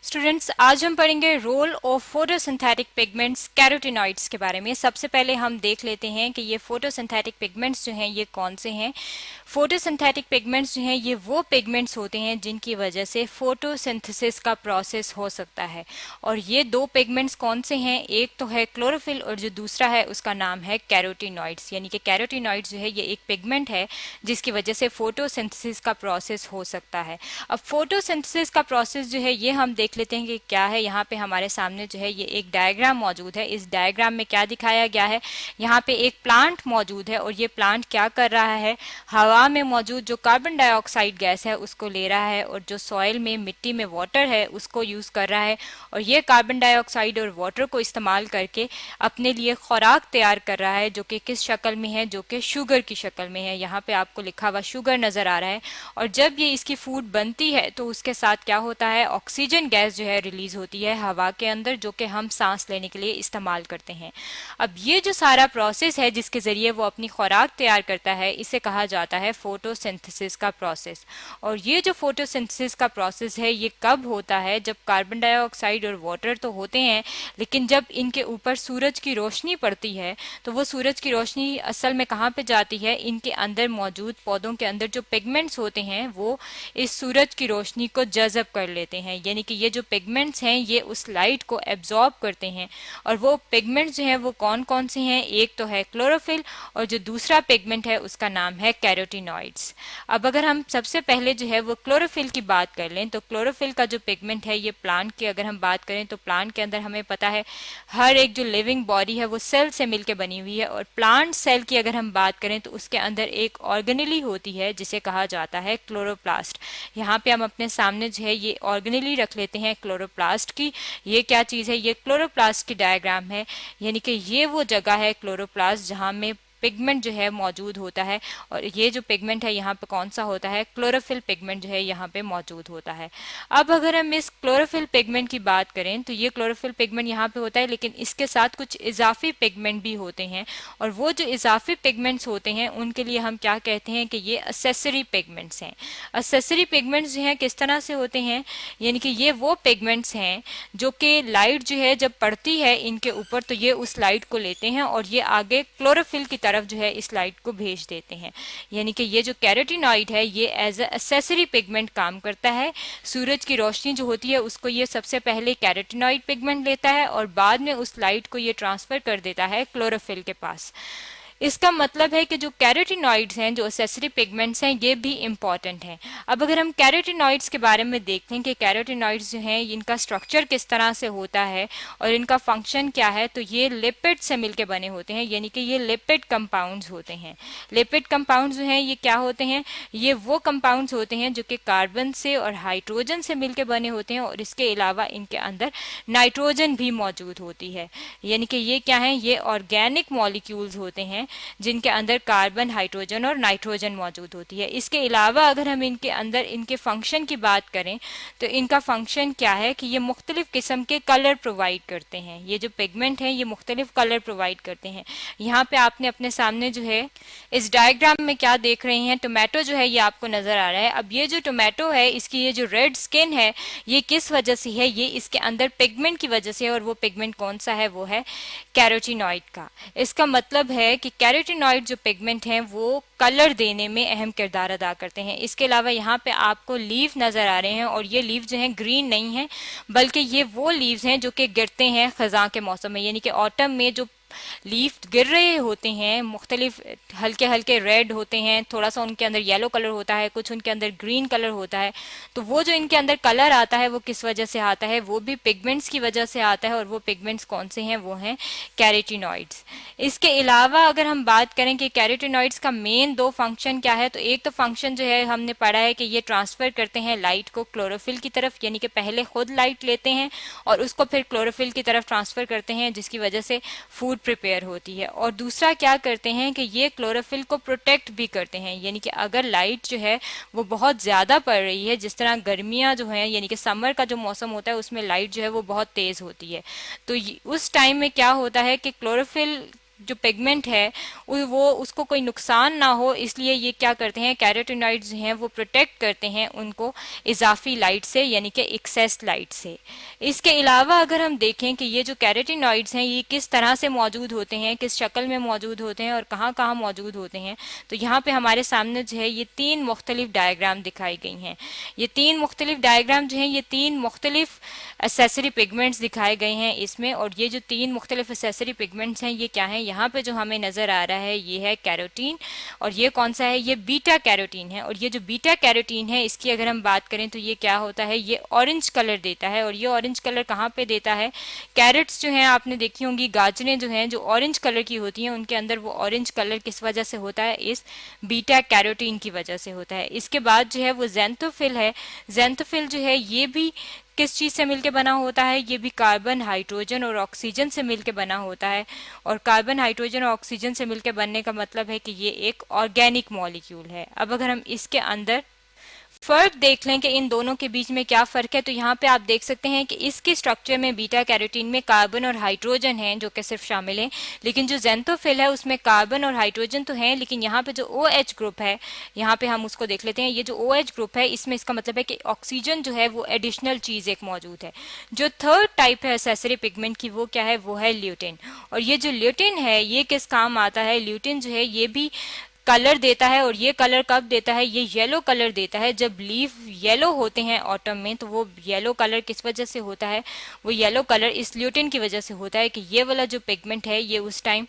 Students, आज हम पढ़ेंगे role of photosynthetic pigments carotenoids के बारे में। सबसे पहले हम देख लेते हैं कि ये फोटोसिंथेटिक पिगमेंट्स जो हैं ये कौन से हैं। फोटोसिंथेटिक पिगमेंट्स जो हैं ये वो पिगमेंट्स होते हैं जिनकी वजह से फोटोसिंथेसिस का प्रोसेस हो सकता है। और ये दो पिगमेंट्स कौन से हैं, एक तो है क्लोरोफिल और जो दूसरा है उसका नाम है कैरोटीनॉइड्स। यानी कि कैरोटीनॉइड्स जो है ये एक पिगमेंट है जिसकी वजह से फोटोसिंथेसिस का प्रोसेस हो सकता है। अब फोटोसिंथेसिस का प्रोसेस जो है ये हम देख लेते हैं कि क्या है। यहाँ पे हमारे सामने जो है ये एक डायग्राम मौजूद है। इस डायग्राम में क्या दिखाया गया है, यहाँ पे एक प्लांट मौजूद है और ये प्लांट क्या कर रहा है, हवा में मौजूद जो कार्बन डाइऑक्साइड गैस है उसको ले रहा है और जो सॉइल में मिट्टी में वाटर है उसको यूज कर रहा है। और ये कार्बन डाइऑक्साइड और वाटर को इस्तेमाल करके अपने लिए खुराक तैयार कर रहा है, जो कि किस शक्ल में है, जो कि शुगर की शक्ल में है। यहाँ पे आपको लिखा हुआ शुगर नजर आ रहा है। और जब ये इसकी फूड बनती है तो उसके साथ क्या होता है, ऑक्सीजन गैस जो है रिलीज होती है हवा के अंदर, जो कि हम सांस लेने के लिए इस्तेमाल करते हैं। अब ये जो सारा प्रोसेस है जिसके जरिए वो अपनी खुराक तैयार करता है, इसे कहा जाता है फोटोसिंथेसिस का प्रोसेस। और ये जो फोटोसिंथेसिस का प्रोसेस है ये कब होता है, जब कार्बन डाइऑक्साइड और वाटर तो होते हैं, लेकिन जब इनके ऊपर सूरज की रोशनी पड़ती है तो वो सूरज की रोशनी असल में कहाँ पे जाती है, इनके अंदर मौजूद पौधों के अंदर जो पिगमेंट्स होते हैं वो इस सूरज की रोशनी को जज़ब कर लेते हैं। यानी कि ये जो पिगमेंट्स हैं ये उस लाइट को एब्जॉर्ब करते हैं। और वो पिगमेंट्स जो हैं वो कौन कौन से हैं, एक तो है क्लोरोफिल और जो दूसरा पिगमेंट है उसका नाम है कैरोटीनॉइड्स। अब अगर हम सबसे पहले जो है वो क्लोरोफिल की बात कर लें तो क्लोरोफिल का जो पिगमेंट है ये प्लांट की अगर हम बात करें तो प्लांट के अंदर हमें पता है हर एक जो लिविंग बॉडी है वो सेल से मिलकर बनी हुई है। और प्लांट सेल की अगर हम बात करें तो उसके अंदर एक ऑर्गेनेली होती है जिसे कहा जाता है क्लोरोप्लास्ट। यहाँ पे हम अपने सामने जो है ये ऑर्गेनेली रख लेते हैं क्लोरोप्लास्ट की। ये क्या चीज़ है, ये क्लोरोप्लास्ट की डायग्राम है। यानी कि ये वो जगह है क्लोरोप्लास्ट जहाँ में पिगमेंट जो है मौजूद होता है। और ये जो पिगमेंट है यहाँ पे कौन सा होता है, क्लोरोफिल पिगमेंट जो है यहाँ पे मौजूद होता है। अब अगर हम इस क्लोरोफिल पिगमेंट की बात करें तो ये क्लोरोफिल पिगमेंट यहाँ पे होता है, लेकिन इसके साथ कुछ इजाफी पिगमेंट भी होते हैं। और वो जो इजाफी पिगमेंट्स होते हैं उनके लिए हम क्या कहते हैं कि ये असेसरी पिगमेंट्स हैं। असेसरी पिगमेंट्स जो हैं किस तरह से होते हैं, यानी कि ये वो पिगमेंट्स हैं जो कि लाइट जो है जब पड़ती है इनके ऊपर तो ये उस लाइट को लेते हैं और ये आगे क्लोरोफिल की तरफ जो है इस लाइट को भेज देते हैं। यानी कि ये जो कैरोटीनॉइड है ये एज अ एसेसरी पिगमेंट काम करता है। सूरज की रोशनी जो होती है उसको ये सबसे पहले कैरोटीनॉइड पिगमेंट लेता है और बाद में उस लाइट को ये ट्रांसफर कर देता है क्लोरोफिल के पास। इसका मतलब है कि जो कैरोटीनॉइड्स हैं, जो एसेसरी पिगमेंट्स हैं, ये भी इंपॉर्टेंट हैं। अब अगर हम कैरोटीनॉइड्स के बारे में देखते हैं कि कैरोटीनॉइड्स जो हैं इनका स्ट्रक्चर किस तरह से होता है और इनका फंक्शन क्या है, तो ये लिपिड से मिलके बने होते हैं। यानी कि ये लिपिड कंपाउंड्स होते हैं। लिपिड कंपाउंड्स जो हैं ये क्या होते हैं, ये वो कंपाउंड्स होते हैं जो कि कार्बन से और हाइड्रोजन से मिलके बने होते हैं और इसके अलावा इनके अंदर नाइट्रोजन भी मौजूद होती है। यानी कि ये क्या है, ये ऑर्गेनिक मॉलिक्यूल्स होते हैं जिनके अंदर कार्बन, हाइड्रोजन और नाइट्रोजन मौजूद होती है। इसके अलावा अगर हम इनके अंदर इनके फंक्शन की बात करें तो इनका फंक्शन क्या है कि ये मुख्तलिफ किस्म के कलर प्रोवाइड करते हैं। ये जो पिगमेंट हैं ये मुख्तलिफ कलर प्रोवाइड करते हैं। यहाँ पे आपने अपने सामने जो है इस डायग्राम में क्या देख रहे हैं, टोमेटो जो है ये आपको नजर आ रहा है। अब ये जो टोमेटो है इसकी ये जो रेड स्किन है ये किस वजह से है, ये इसके अंदर पिगमेंट की वजह से है। और वो पिगमेंट कौन सा है, वो है कैरोटीनॉइड का। इसका मतलब है कि कैरोटीनॉइड जो पिगमेंट हैं वो कलर देने में अहम किरदार अदा करते हैं। इसके अलावा यहाँ पे आपको लीफ नजर आ रहे हैं और ये लीफ जो हैं ग्रीन नहीं है, बल्कि ये वो लीव्स हैं जो कि गिरते हैं खजा के मौसम में। यानी कि ऑटम में जो लीफ गिर रहे होते हैं मुख्तलिफ हल्के हल्के रेड होते हैं, थोड़ा सा उनके अंदर येलो कलर होता है, कुछ उनके अंदर ग्रीन कलर होता है। तो वो जो इनके अंदर कलर आता है वो किस वजह से आता है, वो भी पिगमेंट्स की वजह से आता है। और वो पिगमेंट्स कौन से हैं, वो हैं कैरोटीनॉइड्स। इसके अलावा अगर हम बात करें कि कैरोटीनॉइड्स का मेन दो फंक्शन क्या है, तो एक तो फंक्शन जो है हमने पढ़ा है कि ये ट्रांसफर करते हैं लाइट को क्लोरोफिल की तरफ। यानी कि पहले खुद लाइट लेते हैं और उसको फिर क्लोरोफिल की तरफ ट्रांसफर करते हैं, जिसकी वजह से फूड प्रिपेयर होती है। और दूसरा क्या करते हैं कि ये क्लोरोफिल को प्रोटेक्ट भी करते हैं। यानी कि अगर लाइट जो है वो बहुत ज़्यादा पड़ रही है, जिस तरह गर्मियाँ जो हैं यानी कि समर का जो मौसम होता है उसमें लाइट जो है वो बहुत तेज़ होती है, तो उस टाइम में क्या होता है कि क्लोरोफिल जो पिगमेंट है वो उसको कोई नुकसान ना हो, इसलिए ये क्या करते हैं, कैरोटीनॉइड्स हैं वो प्रोटेक्ट करते हैं उनको इजाफी लाइट से, यानी कि एक्सेस लाइट से। इसके अलावा अगर हम देखें कि ये जो कैरोटीनॉइड्स हैं ये किस तरह से मौजूद होते हैं, किस शक्ल में मौजूद होते हैं और कहाँ कहाँ मौजूद होते हैं, तो यहाँ पे हमारे सामने जो है ये 3 मुख्तलिफ डायग्राम दिखाई गई हैं। ये 3 मुख्तलिफ डायग्राम जो हैं ये 3 मुख्तलिफ एसेसरी पिगमेंट्स दिखाए गए हैं इसमें। और ये जो 3 मुख्तलिफ एसेसरी पिगमेंट्स हैं ये क्या हैं, यहाँ पे जो हमें नजर आ रहा है ये है कैरोटीन, और ये कौन सा है, ये बीटा कैरोटीन है। और ये जो बीटा कैरोटीन है इसकी अगर हम बात करें तो ये क्या होता है, ये ऑरेंज कलर देता है। और ये ऑरेंज कलर कहाँ पे देता है, कैरेट्स जो हैं आपने देखी होंगी, गाजरें जो हैं जो ऑरेंज कलर की होती हैं उनके अंदर वो ऑरेंज कलर किस वजह से होता है, इस बीटा कैरोटीन की वजह से होता है। इसके बाद जो है वो ज़ैंथोफिल है। ज़ैंथोफिल जो है ये भी किस चीज से मिलके बना होता है, ये भी कार्बन, हाइड्रोजन और ऑक्सीजन से मिलके बना होता है। और कार्बन, हाइड्रोजन और ऑक्सीजन से मिलके बनने का मतलब है कि ये एक ऑर्गेनिक मॉलिक्यूल है। अब अगर हम इसके अंदर फर्क देख लें कि इन दोनों के बीच में क्या फर्क है, तो यहाँ पे आप देख सकते हैं कि इसके स्ट्रक्चर में बीटा कैरोटीन में कार्बन और हाइड्रोजन हैं जो कि सिर्फ शामिल हैं, लेकिन जो ज़ैंथोफिल है उसमें कार्बन और हाइड्रोजन तो हैं, लेकिन यहाँ पे जो OH ग्रुप है, यहाँ पे हम उसको देख लेते हैं। ये जो OH ग्रुप है इसमें इसका मतलब है कि ऑक्सीजन जो है वो एडिशनल चीज एक मौजूद है। जो थर्ड टाइप है एसेसरी पिगमेंट की वो क्या है, वो है ल्यूटिन। और ये जो ल्यूटिन है ये किस काम आता है, ल्यूटिन जो है ये भी कलर देता है। और ये कलर कब देता है, ये येलो कलर देता है। जब लीफ येलो होते हैं ऑटम में तो वो येलो कलर किस वजह से होता है, वो येलो कलर इस ल्यूटिन की वजह से होता है कि ये वाला जो पिगमेंट है ये उस टाइम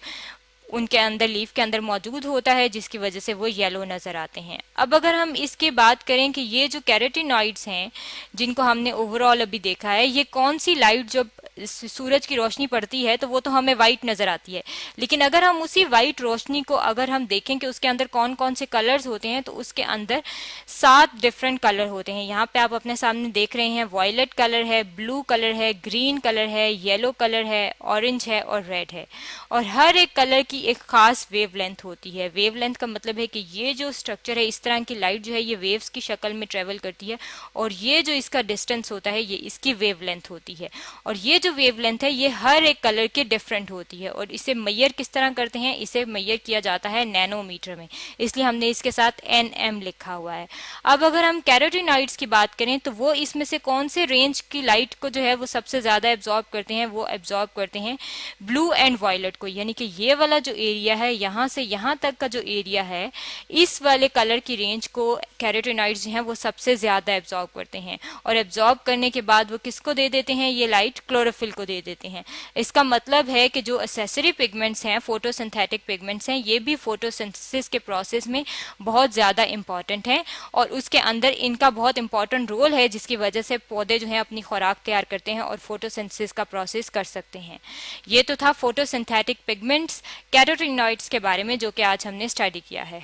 उनके अंदर, लीफ के अंदर मौजूद होता है, जिसकी वजह से वो येलो नजर आते हैं। अब अगर हम इसकी बात करें कि ये जो कैरोटीनॉइड्स हैं जिनको हमने ओवरऑल अभी देखा है, ये कौन सी लाइट जब सूरज की रोशनी पड़ती है तो वो तो हमें वाइट नजर आती है, लेकिन अगर हम उसी वाइट रोशनी को अगर हम देखें कि उसके अंदर कौन कौन से कलर्स होते हैं, तो उसके अंदर 7 डिफरेंट कलर होते हैं। यहाँ पे आप अपने सामने देख रहे हैं, वॉयलेट कलर है, ब्लू कलर है, ग्रीन कलर है, येलो कलर है, ऑरेंज है और रेड है। और हर एक कलर की एक खास वेवलेंथ होती है। वेवलेंथ का मतलब है कि ये जो स्ट्रक्चर है, इस तरह की लाइट जो है ये वेव्स की शक्ल में ट्रेवल करती है, और ये जो इसका डिस्टेंस होता है ये इसकी वेवलेंथ होती है। और ये जो वेवलेंथ है ये हर एक कलर की डिफरेंट होती है। और इसे मैयर किस तरह करते हैं, इसे मैयर किया जाता है नैनोमीटर में, इसलिए हमने इसके साथ NM लिखा हुआ है। अब अगर हम कैरोटीनॉइड्स की बात करें तो वो इसमें से कौन से रेंज की लाइट को जो है वो सबसे ज्यादा एब्जॉर्ब करते हैं, वो एब्जॉर्ब करते हैं ब्लू एंड वायलेट को। यानी कि ये वाला जो एरिया है, यहाँ से यहाँ तक का जो एरिया है, इस वाले कलर की रेंज को कैरोटीनॉइड्स जो हैं वो सबसे ज्यादा एब्जॉर्ब करते हैं। और एब्जॉर्ब करने के बाद वो किसको दे देते हैं, ये लाइट क्लोरोफिल को दे देते हैं। इसका मतलब है कि जो एसेसरी पिगमेंट्स हैं, फोटोसिंथेटिक पिगमेंट्स हैं, ये भी फोटोसिंथेसिस के प्रोसेस में बहुत ज्यादा इंपॉर्टेंट हैं, और उसके अंदर इनका बहुत इंपॉर्टेंट रोल है, जिसकी वजह से पौधे जो हैं अपनी खुराक तैयार करते हैं और फोटोसिंथेसिस का प्रोसेस कर सकते हैं। ये तो था फोटोसिंथेटिक पिगमेंट्स कैरोटीनॉइड्स के बारे में, जो कि आज हमने स्टडी किया है।